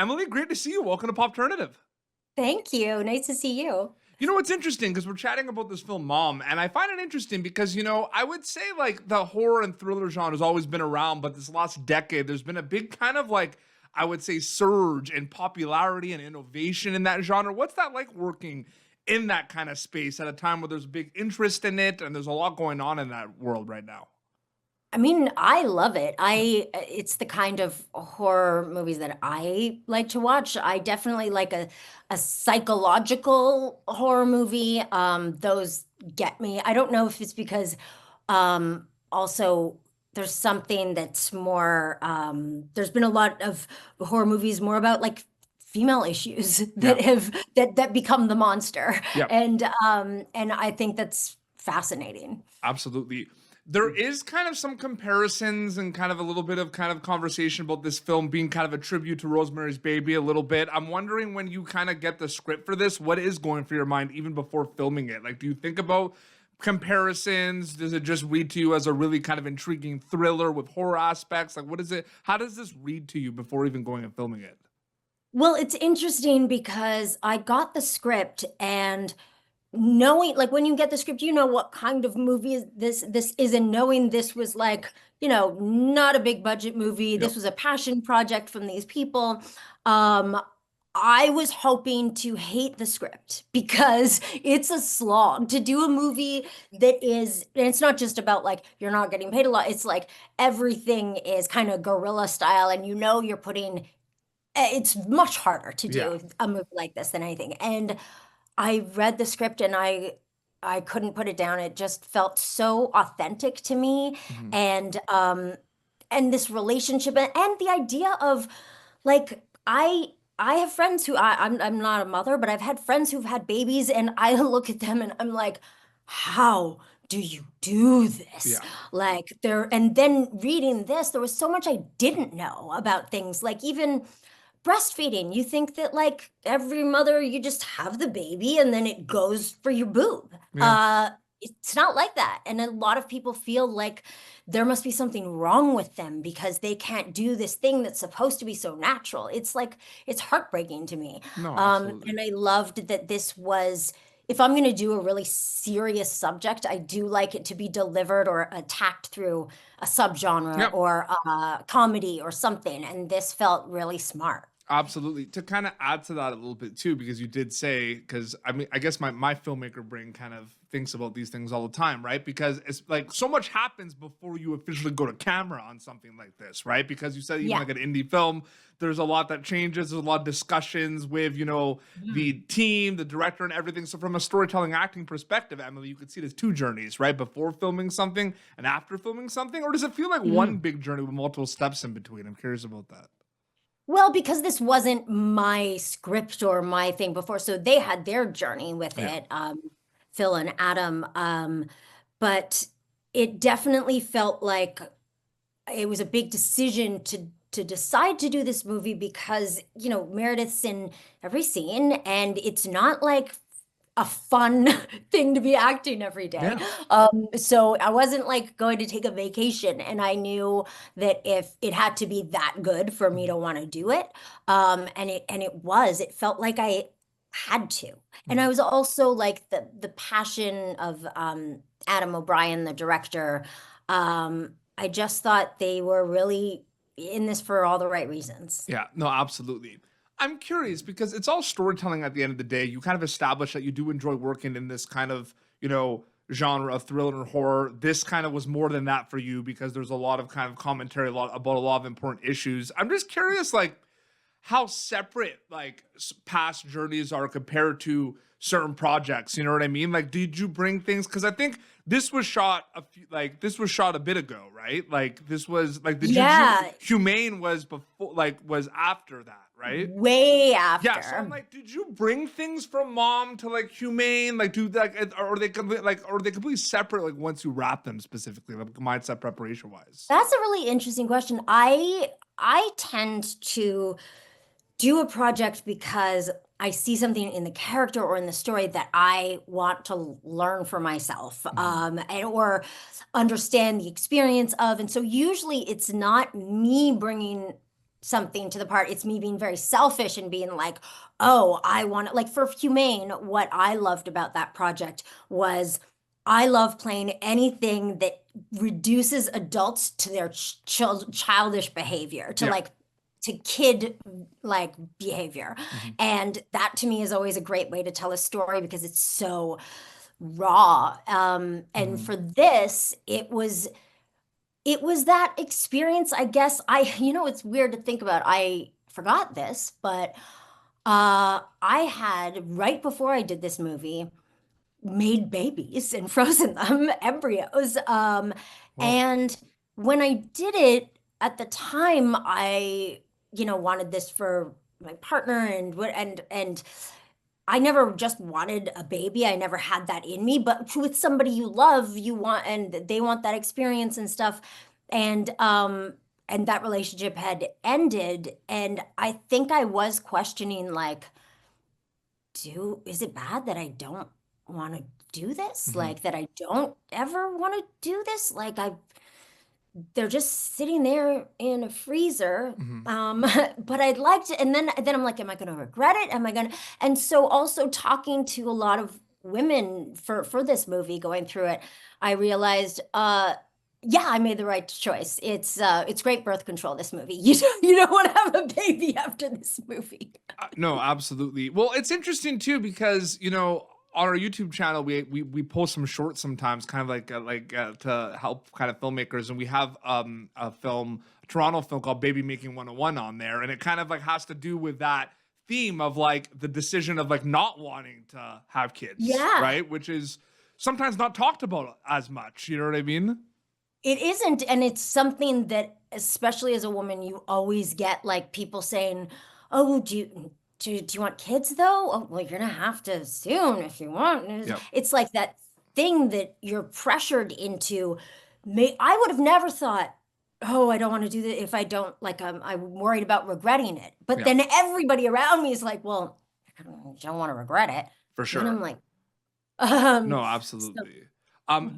Emily, great to see you. Welcome to Popternative. Thank you. Nice to see you. You know what's interesting because we're chatting about this film Mom, and I find it interesting because I would say like the horror and thriller genre has always been around, but this last decade there's been a big kind of like I would say surge in popularity and innovation in that genre. What's that like working in that kind of space at a time where there's big interest in it and there's a lot going on in that world right now? I mean, I love it. It's the kind of horror movies that I like to watch. I definitely like a psychological horror movie. Those get me. I don't know if it's because also there's something that's more there's been a lot of horror movies more about like female issues Yeah, that become the monster. yeah. And I think that's fascinating. Absolutely. There is kind of some comparisons and kind of a little bit of kind of conversation about this film being kind of a tribute to Rosemary's Baby a little bit. I'm wondering when you kind of get the script for this, what is going through your mind even before filming it? Like, do you think about comparisons? Does it just read to you as a really kind of intriguing thriller with horror aspects? Like, what is it? How does this read to you before even going and filming it? Well, it's interesting because I got the script and knowing like when you get the script, you know what kind of movie is this is, and knowing this was like, not a big budget movie. Yep. This was a passion project from these people. Um, I was hoping to hate the script because it's a slog to do a movie that is, and it's not just about like you're not getting paid a lot. It's like everything is kind of guerrilla style, and you're putting it's much harder to Yeah. do a movie like this than anything. And I read the script and I couldn't put it down. It just felt so authentic to me. Mhm. And this relationship and the idea of like I have friends who I'm not a mother, but I've had friends who've had babies and I look at them and I'm like, how do you do this? Yeah. Like there, and then reading this, there was so much I didn't know about things like even breastfeeding. You think that like every mother, you just have the baby and then it goes for your boob. Yeah. It's not like that. And a lot of people feel like there must be something wrong with them because they can't do this thing that's supposed to be so natural. It's like, it's heartbreaking to me. No, absolutely. And I loved that this was, if I'm going to do a really serious subject, I do like it to be delivered or attacked through a subgenre Yep. or a comedy or something. And this felt really smart. Absolutely. To kind of add to that a little bit too, because you did say, because I mean, I guess my filmmaker brain kind of thinks about these things all the time, right? Because it's like so much happens before you officially go to camera on something like this, right? Because you said even Yeah. like an indie film, there's a lot that changes, there's a lot of discussions with, the Mhm. team, the director, and everything. So from a storytelling acting perspective, Emily, you could see there's two journeys, right? Before filming something and after filming something, or does it feel like one Mhm. big journey with multiple steps in between? I'm curious about that. Well, because this wasn't my script or my thing before, so they had their journey with Yeah. it, Phil and Adam. But it definitely felt like it was a big decision to decide to do this movie because, Meredith's in every scene and it's not like a fun thing to be acting every day. Yeah. So I wasn't like going to take a vacation, and I knew that if it had to be that good for me to want to do it, it felt like I had to. And I Mhm. was also like the passion of Adam O'Brien, the director. I just thought they were really in this for all the right reasons. Yeah, no, absolutely. I'm curious because it's all storytelling at the end of the day. You kind of establish that you do enjoy working in this kind of, genre of thriller and horror. This kind of was more than that for you because there's a lot of kind of commentary about a lot of important issues. I'm just curious, like, how separate like past journeys are compared to certain projects. You know what I mean? Like, did you bring things? Because I think this was shot a bit ago, right? Like, this was like Yeah, Humane was before, like, was after that, right? way Yeah. So I'm after. like, did you bring things from Mom to like Humane? Like, do like, or are they or are they completely separate? Like, once you wrap them specifically, like mindset preparation wise. That's a really interesting question. I tend to do a project because I see something in the character or in the story that I want to learn for myself, Mhm. or understand the experience of. And so usually it's not me bringing something to the part. It's me being very selfish and being like, oh, I want to, like for Humane, what I loved about that project was I love playing anything that reduces adults to their childish behavior, to Yeah. like to kid like behavior. Mhm. And that to me is always a great way to tell a story because it's so raw. And Mhm. for this, it was that experience, I guess. It's weird to think about. I forgot this, but I had, right before I did this movie, made babies and frozen them, embryos. Whoa. And when I did it at the time, I, wanted this for my partner and I never just wanted a baby. I never had that in me, but with somebody you love, you want, and they want that experience and stuff. And that relationship had ended. And I think I was questioning, like, is it bad that I don't want to do this? Mhm. Like that I don't ever want to do this? Like they're just sitting there in a freezer. Mhm. But I'd like to, and then I'm like, am I going to regret it? Am I going to? And so also talking to a lot of women for this movie, going through it, I realized, yeah, I made the right choice. It's great birth control, this movie. You don't want to have a baby after this movie. No, absolutely. Well, it's interesting too because on our YouTube channel we post some shorts sometimes, kind of to help kind of filmmakers, and we have a Toronto film called Baby Making 101 on there, and it kind of like has to do with that theme of like the decision of like not wanting to have kids, Yeah. right? Which is sometimes not talked about as much. You know what I mean? It isn't, and it's something that, especially as a woman, you always get like people saying, "Oh, do you want kids though? Oh, well, you're gonna have to soon if you want." Yep. It's like that thing that you're pressured into. I would have never thought, "Oh, I don't want to do that if I don't like. I'm worried about regretting it." But Yeah, then everybody around me is like, "Well, you don't want to regret it." for And sure. I'm like, No, so, absolutely.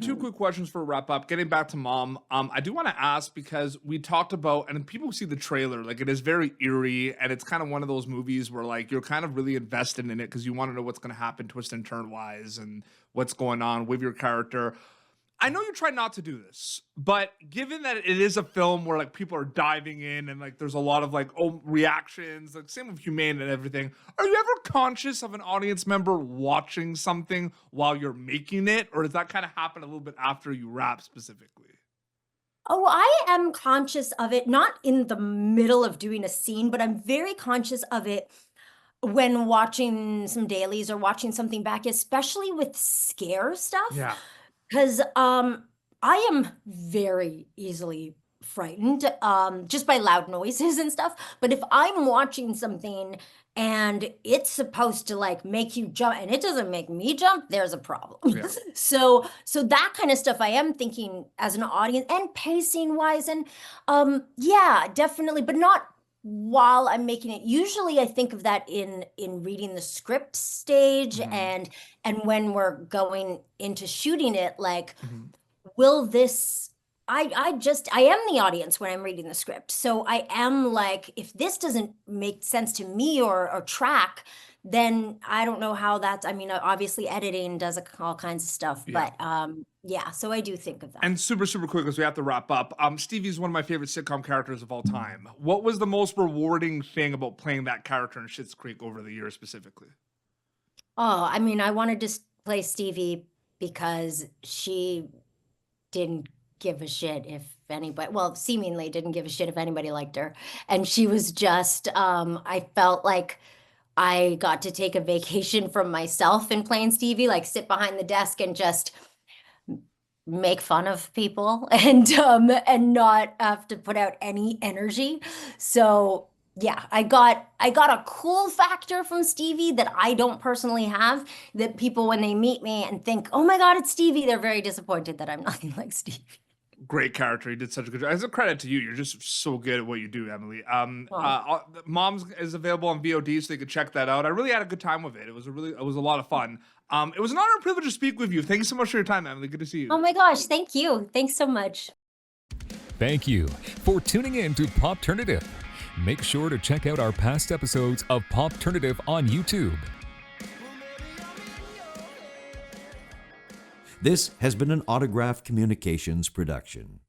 Two mhm. quick questions for a wrap up. Getting back to Mom, I do want to ask because we talked about, and people see the trailer, like it is very eerie, and it's kind of one of those movies where like you're kind of really invested in it because you want to know what's going to happen, twist and turn wise, and what's going on with your character. I know you try not to do this, but given that it is a film where like people are diving in and like there's a lot of like reactions, like same with Humane and everything, are you ever conscious of an audience member watching something while you're making it, or does that kind of happen a little bit after you wrap specifically? Oh, I am conscious of it, not in the middle of doing a scene, but I'm very conscious of it when watching some dailies or watching something back, especially with scare stuff. Yeah. Because I am very easily frightened, just by loud noises and stuff. But if I'm watching something and it's supposed to like make you jump and it doesn't make me jump, there's a problem. Yeah. So that kind of stuff I am thinking as an audience, and pacing wise, and yeah, definitely, but not while I'm making it. Usually I think of that in reading the script stage, Mhm. and when we're going into shooting it, like, Mhm. will this, I am the audience when I'm reading the script. So I am like, if this doesn't make sense to me or track, then I don't know how that's, I mean, obviously editing does all kinds of stuff, Yeah. but yeah, so I do think of that. And super, super quick as we have to wrap up. Stevie's one of my favorite sitcom characters of all time. What was the most rewarding thing about playing that character in Schitt's Creek over the years specifically? Oh, I mean, I wanted to play Stevie because she didn't give a shit if anybody, well, seemingly didn't give a shit if anybody liked her. And she was just, I felt like I got to take a vacation from myself in playing Stevie, like sit behind the desk and just make fun of people and not have to put out any energy. So yeah, I got a cool factor from Stevie that I don't personally have, that people when they meet me and think, "Oh my God, it's Stevie," they're very disappointed that I'm nothing like Stevie. Great character. You did such a good job. As a credit to you, you're just so good at what you do, Emily. Oh, Mom's is available on VOD, so you can check that out. I really had a good time with it. It was a lot of fun. It was an honor and privilege to speak with you. Thank you so much for your time, Emily. Good to see oh you. my gosh, thank you. Thanks so much. Thank you for tuning in to Popternative. Make sure to check out our past episodes of Popternative on YouTube. This has been an Autograph Communications production.